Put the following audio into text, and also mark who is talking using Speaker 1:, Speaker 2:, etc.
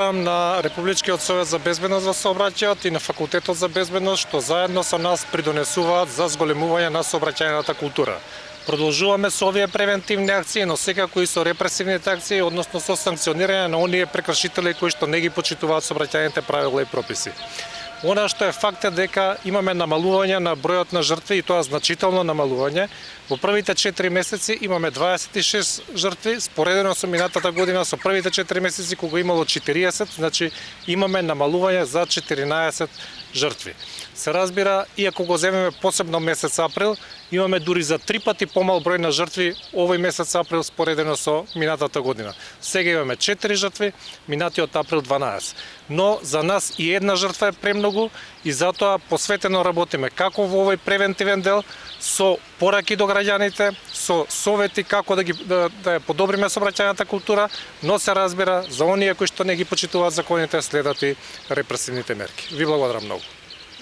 Speaker 1: На Републичкиот совет за безбедност во сообраќајот и на Факултетот за безбедност, што заедно со нас придонесуваат за зголемување на сообраќајната култура. Продолжуваме со овие превентивни акции, но секако и со репресивните акции, односно со санкционирање на оние прекршители кои што не ги почитуваат сообраќајните правила и прописи. Она што е факт е дека имаме намалување на бројот на жртви и тоа значително намалување. Во првите 4 месеци имаме 26 жртви, споредено со минатата година со првите 4 месеци кога имало 40, значи имаме намалување за 14 жртви. Се разбира, иако го земеме посебно месец април, имаме дури за 3 пати помал број на жртви овој месец април споредено со минатата година. Сега имаме 4 жртви, минатиот април 12. Но за нас и една жртва е премногу и затоа посветено работиме како во овој превентивен дел со пораки до граѓаните, со совети како да ја подобриме сообраќајната култура, но се разбира за оние кои што не ги почитуваат законите следат и репресивните мерки. Ви благодарам многу.